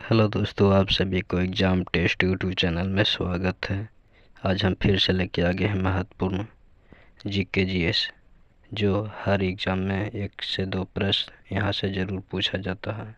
Hello दोस्तों, आप सभी को एग्ज़ाम टेस्ट यूट्यूब चैनल में स्वागत है। आज हम फिर से लेके आ गए हैं महत्वपूर्ण जीके जीएस, जो हर एग्ज़ाम में 1 से 2 प्रश्न यहाँ से ज़रूर पूछा जाता है।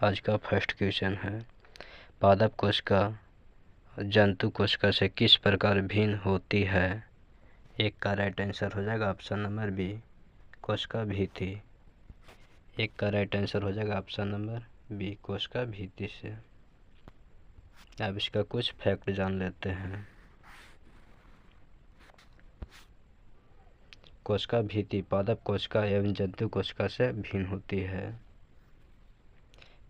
आज का फर्स्ट क्वेश्चन है, पादप कोशिका जंतु कोशिका से किस प्रकार भिन्न होती है। एक का राइट आंसर हो जाएगा ऑप्शन नंबर बी, कोशिका भित्ति। एक का राइट आंसर हो जाएगा ऑप्शन नंबर बी, कोशिका भित्ति से। अब इसका कुछ फैक्ट जान लेते हैं। कोशिका भित्ति पादप कोशिका एवं जंतु कोशिका से भिन्न होती है।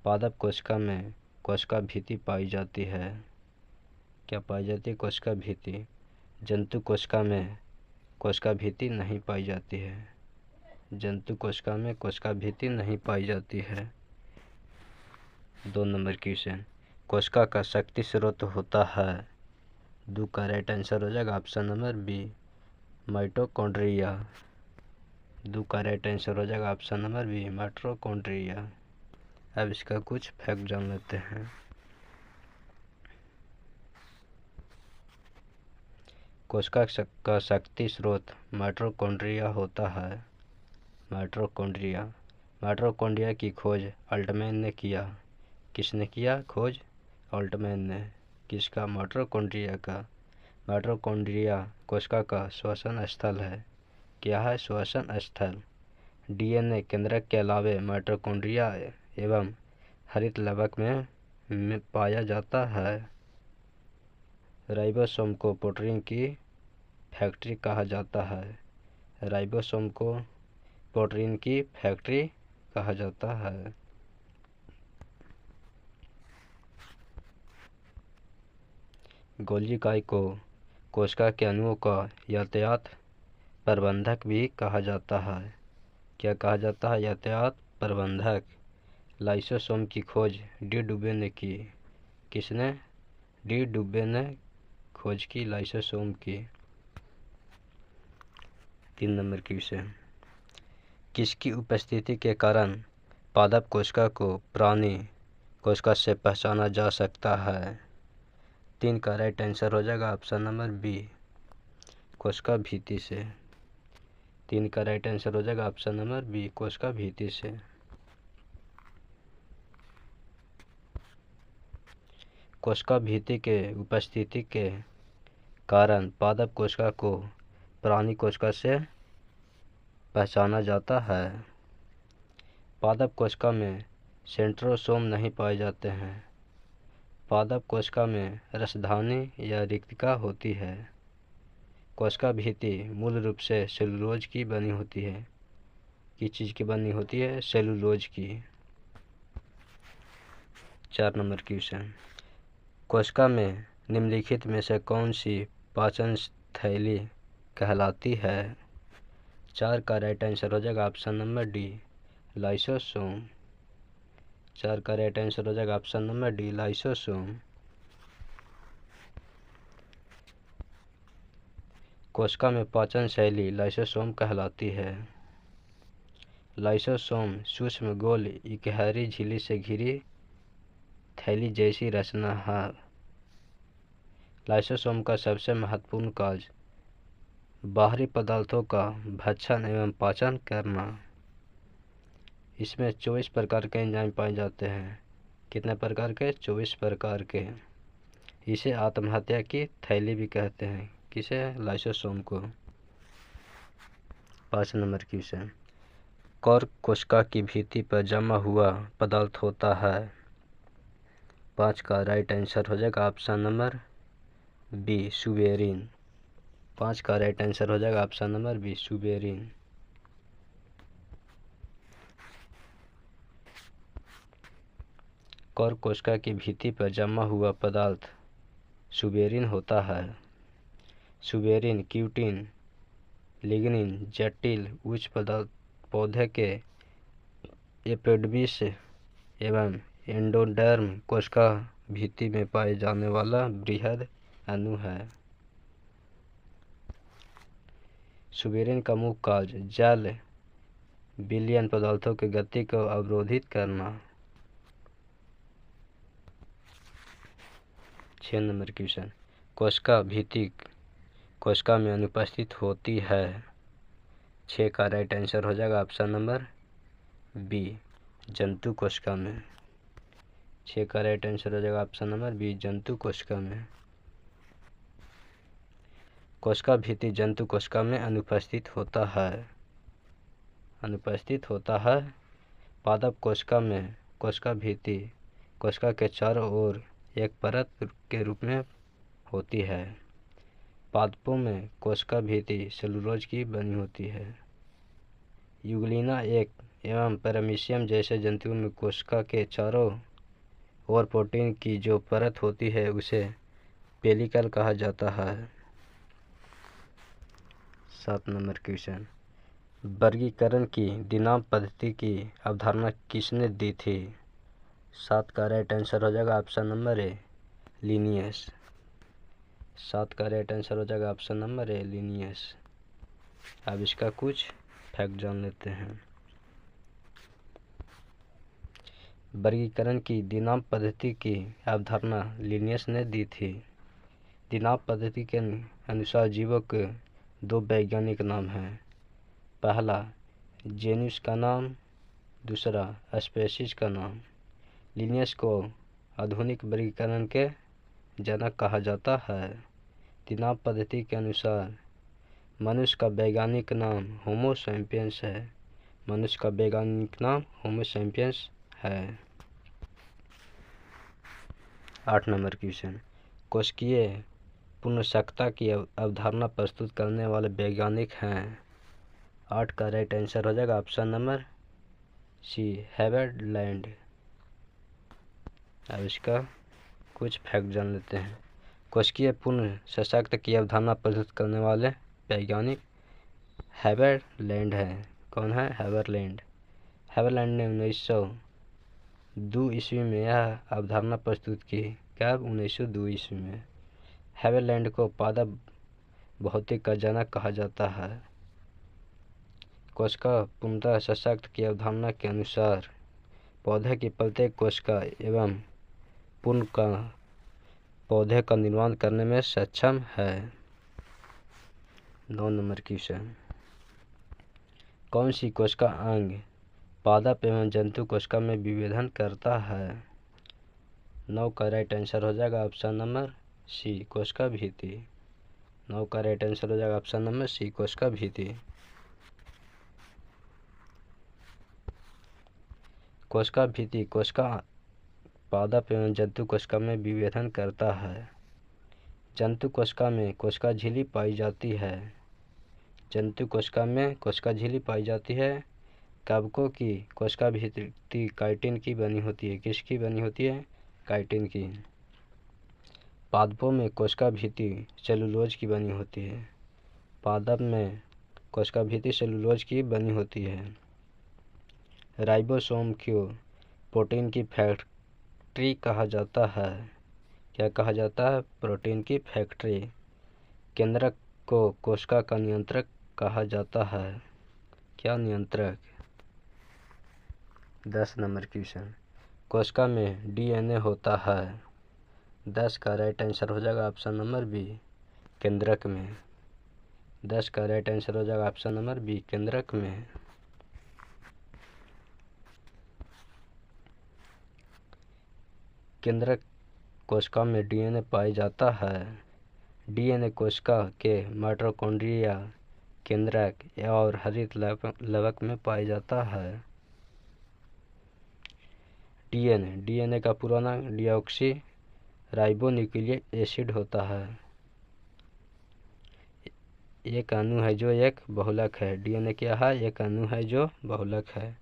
पादप कोशिका में कोशिका भित्ति पाई जाती है। क्या पाई जाती है? कोशिका भित्ति। जंतु कोशिका में कोशिका भित्ति नहीं पाई जाती है। जंतु कोशिका में कोशिका भित्ति नहीं पाई जाती है। 2 नंबर क्वेश्चन, कोशिका का शक्ति स्रोत होता है। 2 का राइट आंसर हो जाएगा ऑप्शन नंबर बी, माइटोकॉन्ड्रिया। 2 का राइट आंसर हो जाएगा ऑप्शन नंबर बी, माइटोकॉन्ड्रिया। अब इसका कुछ फैक्ट जान लेते हैं। कोशिका का शक्ति स्रोत माइटोकॉन्ड्रिया होता है। माइटोकॉन्ड्रिया की खोज अल्टमैन ने किया। किसने किया खोज? अल्टमैन ने। किसका? माइटोकॉन्ड्रिया का। माइटोकॉन्ड्रिया कोशिका का श्वसन स्थल है। क्या है? श्वसन स्थल। डीएनए केंद्रक के अलावे माइटोकॉन्ड्रिया एवं हरित लवक में पाया जाता है। राइबोसोम को प्रोटीन की फैक्ट्री कहा जाता है। राइबोसोम को प्रोटीन की फैक्ट्री कहा जाता है। गोल्गी इकाई को कोशिका के अणुओं का यातायात प्रबंधक भी कहा जाता है। क्या कहा जाता है? यातायात प्रबंधक। लाइसोसोम की खोज डी डुबे ने की। किसने? डी डुबे ने खोज की लाइसोसोम की। 3 नंबर क्वेश्चन, किसकी उपस्थिति के कारण पादप कोशिका को प्राणी कोशिका से पहचाना जा सकता है। 3 का राइट आंसर हो जाएगा ऑप्शन नंबर बी, कोशिका भित्ति से। 3 का राइट आंसर हो जाएगा ऑप्शन नंबर बी, कोशिका भित्ति से। कोशिका भित्ति के उपस्थिति के कारण पादप कोशिका को प्राणी कोशिका से पहचाना जाता है। पादप कोशिका में सेंट्रोसोम नहीं पाए जाते हैं। पादप कोशिका में रसधानी या रिक्तिका होती है। कोशिका भित्ति मूल रूप से सेलुलोज की बनी होती है। किस चीज़ की बनी होती है? सेलुलोज की। 4 नंबर क्वेश्चन, कोशिका में निम्नलिखित में से कौन सी पाचन थैली कहलाती है। 4 का राइट आंसर हो जाएगा ऑप्शन नंबर डी, लाइसोसोम। 4 का राइट आंसर हो जाएगा ऑप्शन नंबर डी, लाइसोसोम। कोशिका में पाचन शैली लाइसोसोम कहलाती है। लाइसोसोम सूक्ष्म गोल इकहरी झिल्ली से घिरी थैली जैसी रचना है। लाइसोसोम का सबसे महत्वपूर्ण कार्य बाहरी पदार्थों का भक्षण एवं पाचन करना। इसमें 24 प्रकार के एंजाइम पाए जाते हैं। कितने प्रकार के? 24 प्रकार के। इसे आत्महत्या की थैली भी कहते हैं। किसे? लाइसोसोम को। 5 नंबर क्वेश्चन, कॉर्क कोशिका की भित्ति पर जमा हुआ पदार्थ होता है। 5 का राइट आंसर हो जाएगा ऑप्शन नंबर बी, सुबेरिन। 5 का राइट आंसर हो जाएगा option number B, suberin. Cork कोशिका की भित्ति पर जमा हुआ पदार्थ सुबेरिन होता है। सुबेरिन क्यूटिन, लिग्निन जटिल उच्च पदार्थ पौधे के एपिडर्मिस एवं एंडोडर्म कोशिका भित्ति में पाए जाने वाला बृहद अणु है। सुबेरिन का मुख्य कार्य जल विलयन पदार्थों की गति को अवरोधित करना। 6 नंबर क्वेश्चन, कोशिका भित्ति कोशिका में अनुपस्थित होती है। 6 का राइट आंसर हो जाएगा ऑप्शन नंबर बी, जंतु कोशिका में। 6 का राइट आंसर हो जाएगा ऑप्शन नंबर बी, जंतु कोशिका में। कोशिका भित्ति जंतु कोशिका में अनुपस्थित होता है। पादप कोशिका में कोशिका भित्ति कोशिका के चारों ओर एक परत के रूप में होती है। पादपों में कोशिका भित्ति सेलुलोज की बनी होती है। यूग्लिना एवं पैरामीशियम जैसे जंतुओं में कोशिका के चारों ओर प्रोटीन की जो परत होती है उसे पेलिकल कहा जाता है। 7 नंबर क्वेश्चन, वर्गीकरण की दिनांक पद्धति की अवधारणा किसने दी थी? 7 का राइट आंसर हो जाएगा ऑप्शन नंबर ए, लिनियस। 7 का राइट आंसर हो जाएगा ऑप्शन नंबर ए, लिनियस। अब इसका कुछ फैक्ट जान लेते हैं। वर्गीकरण की दिनांक पद्धति की अवधारणा लिनियस ने दी थी। दिनांक पद्धति के अनुसार जीवों के 2 वैज्ञानिक नाम हैं। पहला जेन्युस का नाम, दूसरा स्पेसीज का नाम। लिनियस को आधुनिक वर्गीकरण के जनक कहा जाता है। दिनांक पद्धति के अनुसार मनुष्य का वैज्ञानिक नाम होमो सैपियंस है। मनुष्य का वैज्ञानिक नाम होमो सैपियंस है। 8 नंबर क्वेश्चन, कोशिकीय पुनर्सक्रियता की अवधारणा प्रस्तुत करने वाले वैज्ञानिक हैं। 8 का राइट आंसर हो जाएगा ऑप्शन नंबर सी, हेबरलैंड। अब इसका कुछ फैक्ट जान लेते हैं। कोशिकीय पुनर्सक्रियता की अवधारणा प्रस्तुत करने वाले वैज्ञानिक हेबरलैंड है। कौन है? हेबरलैंड। हेबरलैंड ने 1902 ईस्वी में यह अवधारणा प्रस्तुत की। कब? 1902 ईस्वी में। हेबरलैंड को पादप भौतिक का जनक कहा जाता है। कोशिका पुनर्सक्रियता की अवधारणा के अनुसार पौधे की प्रत्येक कोशिका एवं पुनः का पौधे का निर्माण करने में सक्षम है। 9 नंबर क्वेश्चन, कौन सी कोशिका अंग पादप एवं जंतु कोशिका में विभेदन करता है? 9 का राइट आंसर हो जाएगा ऑप्शन नंबर सी, कोशिका भित्ति। 9 का राइट आंसर हो जाएगा ऑप्शन नंबर सी, कोशिका भित्ति। कोशिका भित्ति कोशिका पादप एवं जंतु कोशिका में विभेदन करता है। जंतु कोशिका में कोशिका झिल्ली पाई जाती है। जंतु कोशिका में कोशिका झिल्ली पाई जाती है। कवकों की कोशिका भित्ति काइटिन की बनी होती है। किसकी बनी होती है? काइटिन की। पादपों में कोशिका भित्ति सेलुलोज की बनी होती है। पादप में कोशिका भित्ति सेलुलोज की बनी होती है। राइबोसोम को प्रोटीन की फैक्ट्री कहा जाता है। क्या कहा जाता है? प्रोटीन की फैक्ट्री। केंद्रक को कोशिका का नियंत्रक कहा जाता है। क्या? नियंत्रक। 10 नंबर क्वेश्चन, कोशिका में डीएनए होता है। 10 का राइट आंसर हो जाएगा ऑप्शन नंबर बी, केंद्रक में। 10 का राइट आंसर हो जाएगा ऑप्शन नंबर बी, केंद्रक में। केंद्रक कोशिका में डीएनए पाया जाता है। डीएनए कोशिका के माइटोकॉन्ड्रिया, केंद्रक और हरित लवक में पाया जाता है। डीएनए का पूरा नाम डीऑक्सी राइबोन्यूक्लिक एसिड होता है। एक अणु है जो एक बहुलक है। डीएनए क्या है? एक अणु है जो बहुलक है।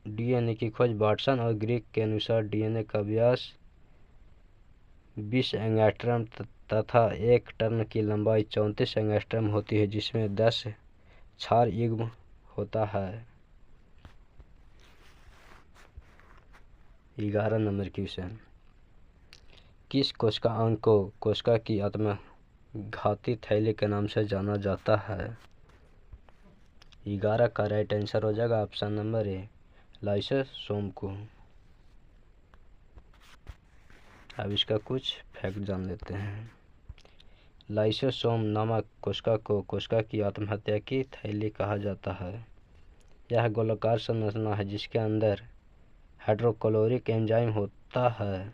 डीएनए की खोज वाटसन और ग्रिक के अनुसार डीएनए का व्यास 20 एंगस्ट्रॉम तथा एक टर्न की लंबाई 34 एंगस्ट्रॉम होती है, जिसमें 10 क्षार युग्म होता है। 11 नंबर क्वेश्चन, किस कोशिका अंग को कोशिका की आत्मघाती थैली के नाम से जाना जाता है? 11 का राइट आंसर हो जाएगा ऑप्शन नंबर ए, लाइसोसोम को। अब इसका कुछ फैक्ट जान लेते हैं। लाइसोसोम नामक कोशिका को कोशिका की आत्महत्या की थैली कहा जाता है। यह गोलाकार संरचना है जिसके अंदर हाइड्रोक्लोरिक एंजाइम होता है।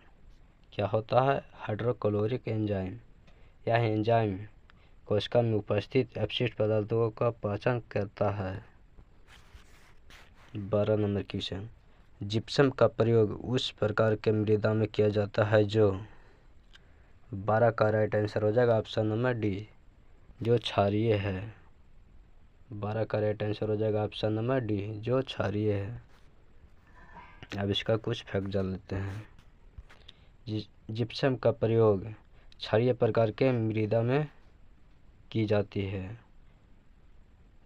क्या होता है? Hydrochloric enzyme. यह एंजाइम कोशिका में उपस्थित अपशिष्ट पदार्थों का पाचन करता है। 12 नंबर क्वेश्चन, जिप्सम का प्रयोग उस प्रकार के मृदा में किया जाता है जो 12 का राइट आंसर हो जाएगा ऑप्शन नंबर डी, जो क्षारीय है। 12 का राइट आंसर हो जाएगा ऑप्शन नंबर डी, जो क्षारीय है। अब इसका कुछ फैक्ट जान लेते हैं। जिप्सम का प्रयोग क्षारीय प्रकार के मृदा में की जाती है।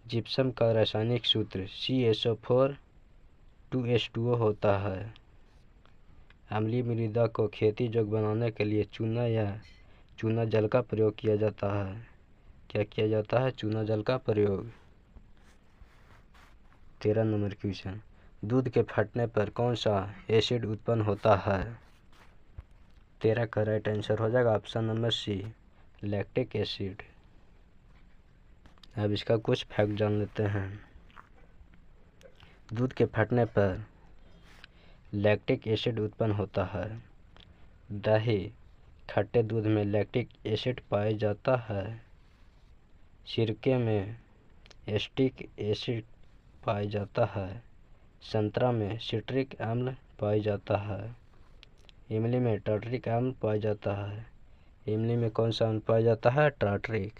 जिप्सम का रासायनिक सूत्र CaSO4 2H2O होता है। अम्लीय मृदा को खेती योग्य बनाने के लिए चूना या चूना जल का प्रयोग किया जाता है। क्या किया जाता है? चूना जल का प्रयोग। 13 नंबर क्वेश्चन, दूध के फटने पर कौन सा एसिड उत्पन्न होता है? 13 का राइट आंसर हो जाएगा option number C, lactic acid. अब इसका कुछ फैक्ट जान लेते हैं। दूध के फटने पर लैक्टिक एसिड उत्पन्न होता है। दही खट्टे दूध में लैक्टिक एसिड पाया जाता है। सिरके में एसिटिक एसिड पाया जाता है। संतरा में सिट्रिक अम्ल पाया जाता है। इमली में टार्ट्रिक अम्ल पाया जाता है। इमली में कौन सा अम्ल पाया जाता है? टार्ट्रिक।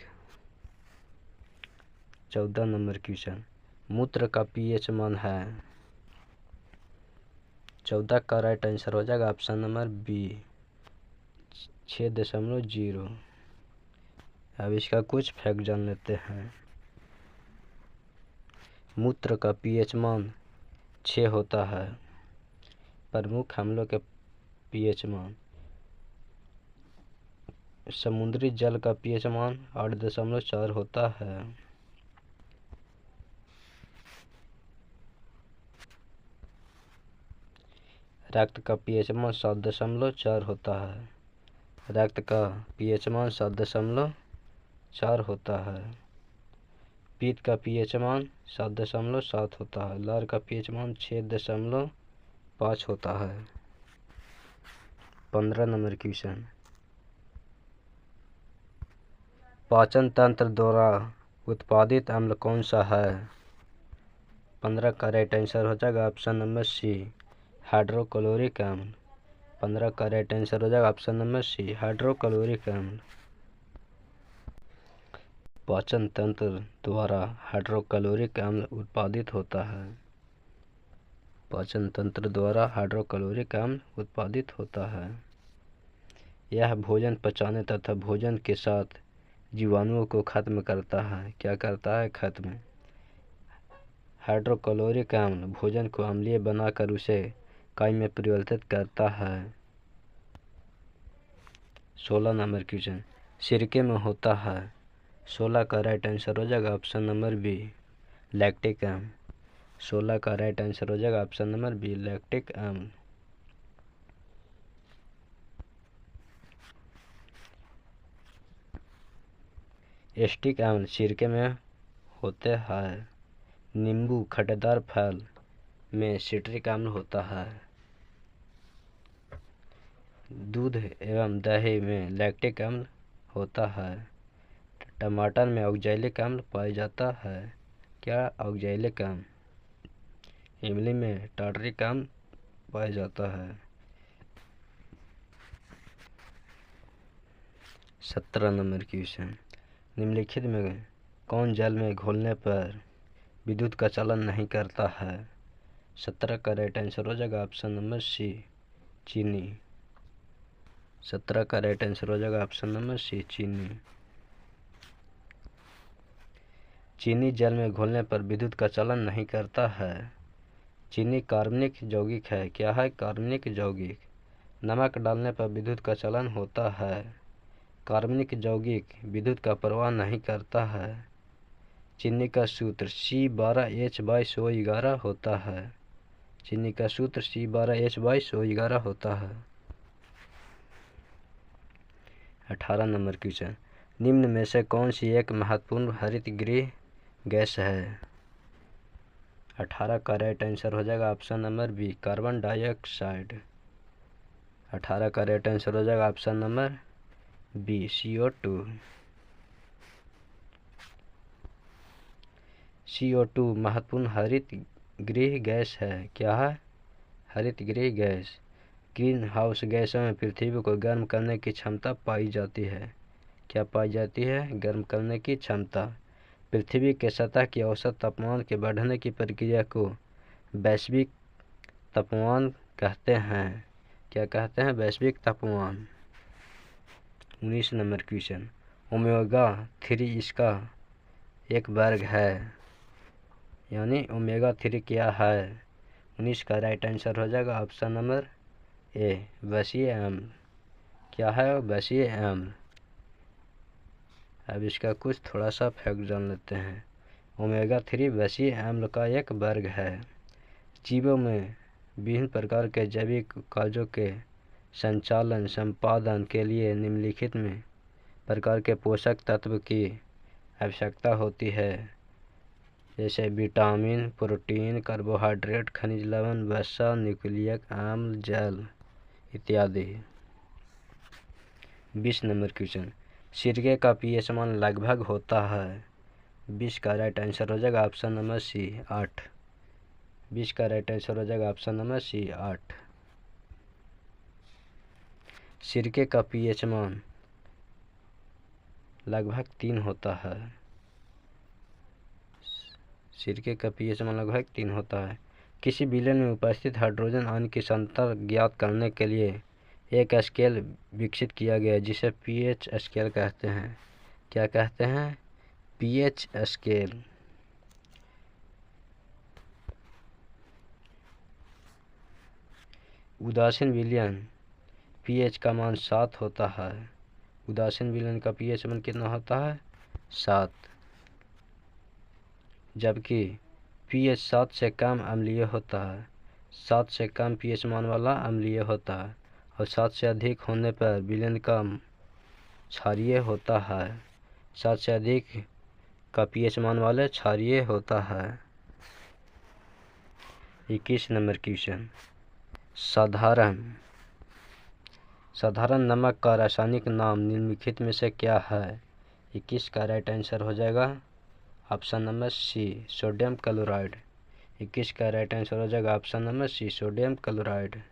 14 नंबर क्वेश्चन, मूत्र का pH मान है। 14 का राइट आंसर हो जाएगा ऑप्शन नंबर बी, 6.0। अब इसका कुछ फैक्ट जान लेते हैं। मूत्र का pH मान 6 होता है। प्रमुख अम्लों के pH मान, समुद्री जल का pH मान 8.4 होता है। रक्त का pH मान 7.4 होता है। रक्त का pH मान 7.4 होता है। पीत का pH मान 7.7 होता है। लार का pH मान 6.5 होता है। 15 नंबर क्वेश्चन, पाचन तंत्र द्वारा उत्पादित अम्ल कौन सा है? 15 का राइट आंसर हो जाएगा ऑप्शन नंबर सी, हाइड्रोक्लोरिक अम्ल। 15 का राइट आंसर हो जाएगा ऑप्शन नंबर सी, हाइड्रोक्लोरिक अम्ल। पाचन तंत्र द्वारा हाइड्रोक्लोरिक अम्ल उत्पादित होता है। पाचन तंत्र द्वारा हाइड्रोक्लोरिक अम्ल उत्पादित होता है। यह भोजन पचाने तथा भोजन के साथ जीवाणुओं को खत्म करता है। क्या करता है? खत्म। हाइड्रोक्लोरिक अम्ल भोजन को अम्लीय बनाकर उसे काई में परिवर्तित करता है। 16 नंबर क्वेश्चन, सिरके में होता है। 16 का राइट आंसर हो जाएगा ऑप्शन नंबर बी, लैक्टिक अम्ल। 16 का राइट आंसर हो जाएगा ऑप्शन नंबर बी, लैक्टिक अम्ल। एसिटिक अम्ल सिरके में होते हैं। नींबू खट्टेदार फल में सिट्रिक अम्ल होता है। दूध एवं दही में लैक्टिक अम्ल होता है। टमाटर में ऑक्जेलिक अम्ल पाया जाता है। क्या? ऑक्जेलिक अम्ल। इमली में टार्ट्रिक अम्ल पाया जाता है। 17 नंबर क्वेश्चन, निम्नलिखित में कौन जल में घोलने पर विद्युत का चलन नहीं करता है? 17 का राइट आंसर हो जाएगा ऑप्शन नंबर सी, चीनी। 17 का राइट आंसर हो जाएगा ऑप्शन नंबर सी, चीनी। चीनी जल में घोलने पर विद्युत का चलन नहीं करता है। चीनी कार्बनिक यौगिक है। क्या है? कार्बनिक यौगिक। नमक डालने पर विद्युत का चलन होता है। कार्बनिक यौगिक विद्युत का प्रवाह नहीं करता है। चीनी का सूत्र C12H/SO11 होता है। चीनी का सूत्र C12H/SO11 होता है। 18 नंबर क्वेश्चन, निम्न में से कौन सी एक महत्वपूर्ण हरितगृह गैस है? 18 का राइट आंसर हो जाएगा option number B, carbon dioxide. 18 का राइट आंसर हो जाएगा option number B, CO2। CO2 महत्वपूर्ण हरितगृह गैस है। क्या है? हरितगृह गैस। ग्रीन हाउस गैसों में पृथ्वी को गर्म करने की क्षमता पाई जाती है। क्या पाई जाती है? गर्म करने की क्षमता। पृथ्वी के सतह की औसत तापमान के बढ़ने की प्रक्रिया को वैश्विक तापमान कहते हैं। क्या कहते हैं? वैश्विक तापमान। 19 नंबर क्वेश्चन, ओमेगा 3 इसका एक वर्ग है, यानी ओमेगा 3 क्या है? 19 का राइट आंसर हो जाएगा ऑप्शन नंबर ए, वसीय अम्ल। क्या है? वसीय अम्ल। अब इसका कुछ थोड़ा सा फैक्ट जान लेते हैं। ओमेगा 3 वसीय अम्ल का एक वर्ग है। जीवों में विभिन्न प्रकार के जैविक कार्यों के संचालन संपादन के लिए निम्नलिखित में प्रकार के पोषक तत्व की आवश्यकता होती है, जैसे विटामिन, प्रोटीन, कार्बोहाइड्रेट, खनिज लवण, वसा, न्यूक्लिक अम्ल, जल इत्यादि। 20 नंबर क्वेश्चन, सिरके का pH मान लगभग होता है। 20 का राइट आंसर हो जाएगा ऑप्शन नंबर सी, 8। 20 का राइट आंसर हो जाएगा ऑप्शन नंबर सी, 8। सिरके का pH मान लगभग 3 होता है। सिरके का pH मान लगभग 3 होता है। किसी विलयन में उपस्थित हाइड्रोजन आयन की सांद्रता ज्ञात करने के लिए एक स्केल विकसित किया गया जिसे pH स्केल कहते हैं। क्या कहते हैं? pH scale. उदासीन विलयन pH का मान 7 होता है। उदासीन विलयन का pH मान कितना होता है? 7। जबकि pH 7 से कम अम्लीय होता है। 7 से कम pH मान वाला अम्लीय होता है और 7 से अधिक होने पर विलयन का क्षारीय होता है। 7 से अधिक का pH मान वाले क्षारीय होता है। 21 नंबर क्वेश्चन, साधारण नमक का रासायनिक नाम निम्नलिखित में से क्या है? 21 का राइट आंसर हो जाएगा option number C, sodium chloride. 21 का राइट आंसर हो जाएगा option number C, sodium chloride.